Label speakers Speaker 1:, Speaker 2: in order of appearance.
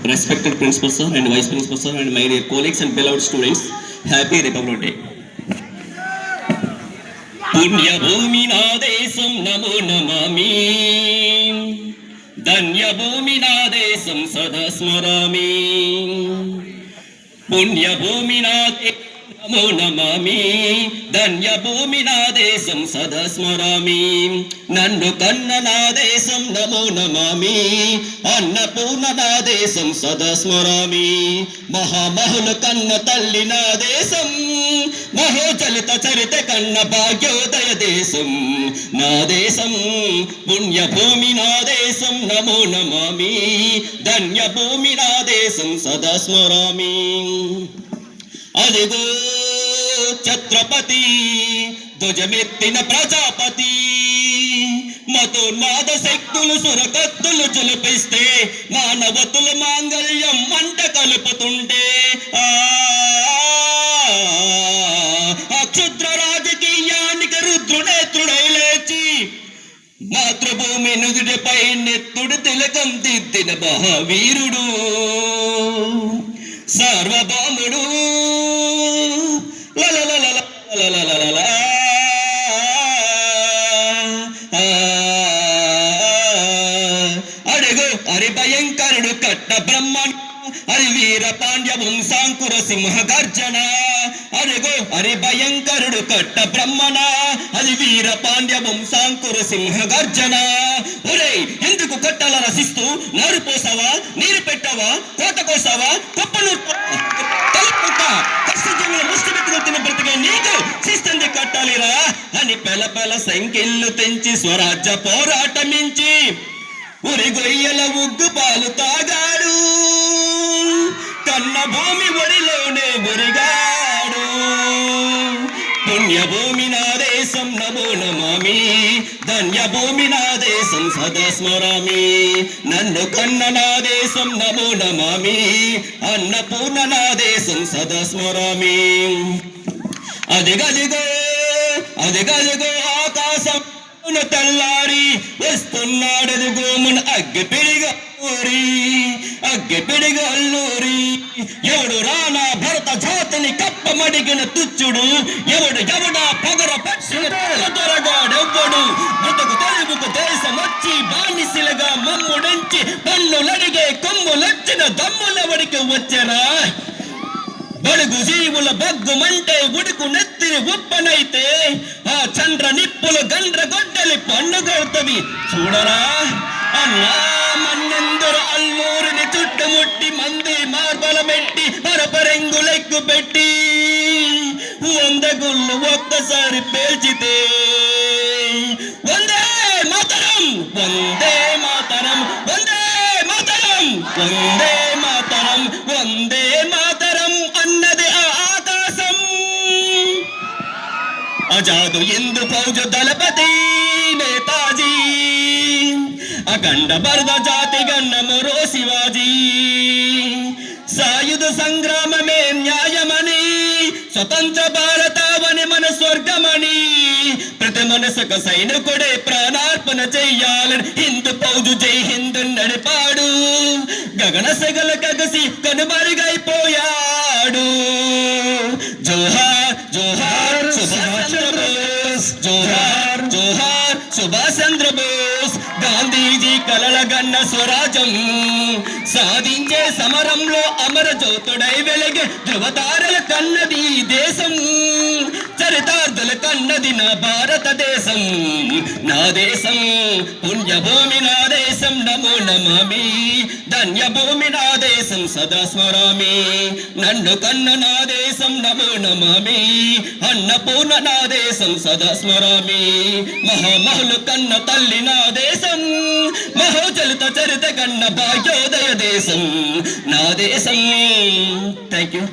Speaker 1: Respected Principal Sir and Vice Principal Sir and my dear colleagues and beloved students, Happy Republic Day. Punya bhumi na desam namo namami, Danya bhumi na desam sada smarami. Punya bhumi na నమో నమామి ధన్య భూమి నా దేశం సదా స్మరామి నన్ను కన్న నా దేశం నమో నమామి అన్నపూర్ణ నా దేశం సదా స్మరామి మహామహుల కన్న తల్లి నా దేశం మహోచలిత చరిత కన్న భాగ్యోదయ దేశం నా దేశం పుణ్యభూమి నా దేశం నమో నమామి ధన్య భూమి నా దేశం సదా స్మరామి అదిగో ఛత్రపతి ధ్వజమెత్తిన ప్రజాపతి మతోన్మాద శక్తులు సురకత్తులు చులిపిస్తే మానవతుల మాంగళ్యం మంట కలుపుతుంటే అక్షుద్ర రాజకీయానికి రుద్రునేత్రుడై లేచి మాతృభూమి నుదుటిపై నెత్తుడు తిలకం దిద్దిన మహావీరుడు సార్వభౌముడు అడుగు హరిభయంకరుడు కట్ట బ్రహ్మణ్ హరి వీర పాండ్య వంశాంకుర సింహ గర్జన అడుగు హరిభయంకరుడు కట్ట బ్రహ్మణ హరి వీర పాండ్య వంశాంకుర సింహ గర్జన ఒరే ఎందుకు కట్టల రసిస్తూ నారు పోసావా నీరు పెట్టావా కోట కోసావా కుప్పను కష్టజీవుల ముష్టిమెత్తులు తిన బ్రతికే నీకు శిస్తంది కట్టాలిరా అని పెల సంఖ్యలు తెంచి స్వరాజ్య పోరాటమించి ఉరి గొయ్యల ఉగ్గు పాలు తాగాడు కన్న భూమి ఒడిలోనే ఒరిగాడు పుణ్యభూమి నా దేశం నమో నమామి ధన్య భూమి నా దేశం సదా స్మరామి నన్ను కన్న నా దేశం నమో నమామి అన్నపూర్ణ నా దేశం సదా స్మరామి అదిగదిగో ఆకాశం తెల్లారి వస్తున్నాడది గోమున అగ్గి పిడిగా అల్లూరి ఎవడు రానా భరత జాతిని కప్పమడిగిన తుచ్చుడు ఎవడా పగర పక్షుడెవ్వడు బ్రతుకు తెలుగుకు దేశం వచ్చి బానిసలుగా మమ్ముడించి పన్నులడిగే కొమ్ములొచ్చిన దమ్ములవడికి వచ్చరా బడుగు జీవుల బగ్గుమంటే ఉడుకు నెత్తిని ఉప్పనైతే ఆ చంద్ర నిప్పులు గండ్ర గొడ్డలి పండుగవుతవి చూడరా అన్నా మన్నెందరు అల్లూరిని చుట్టుముట్టి మంది మార్బలమెట్టి పరపరెంగులెక్కు పెట్టి 100 గుళ్ళు ఒక్కసారి పేల్చితే వందే మాతరం వందే మాతరం వందే మాతరం వందే మాతరం వందే మాతరం అన్నది ఆ ఆకాశం ఆజాదు హిందూ ఫౌజ్ దళపతి నేతాజీ అఖండ భారత జాతి గన్నమరో శివాజీ సాయుధ సంగ్రామమే న్యాయమని స్వతంత్ర భారతావని మన స్వర్గమని ప్రతి మనసుక సైనికుడే ప్రాణార్పణ చెయ్యాలని హిందూ ఫౌజు జై హింద్ నడిపాడు గగన సగల కగసి కనుమరుగైపోయాడు జోహార్ జోహార్ సుభాష్ చంద్ర బోస్ జోహార్ జోహార్ సుభాష్ చంద్ర బోస్ గాంధీజీ కలలగన్న స్వరాజ్యం సాధించే సమరంలో అమర జ్యోతుడై వెలిగే ధృవతారల కన్నది దేశం చరితార్థుల కన్నది నా భారతదేశం నా దేశం పుణ్యభూమి నా దేశం నమో నమామి ధన్య భూమి నా దేశం సదా స్మరామి నన్ను కన్న నా దేశం నమో నమామి అన్నపూర్ణ నా దేశం సదా స్మరామి మహామహులు కన్న తల్లి నా దేశం మహోచలిత చరిత కన్న భాగ్యోదయ దేశం నా దేశం థ్యాంక్ యూ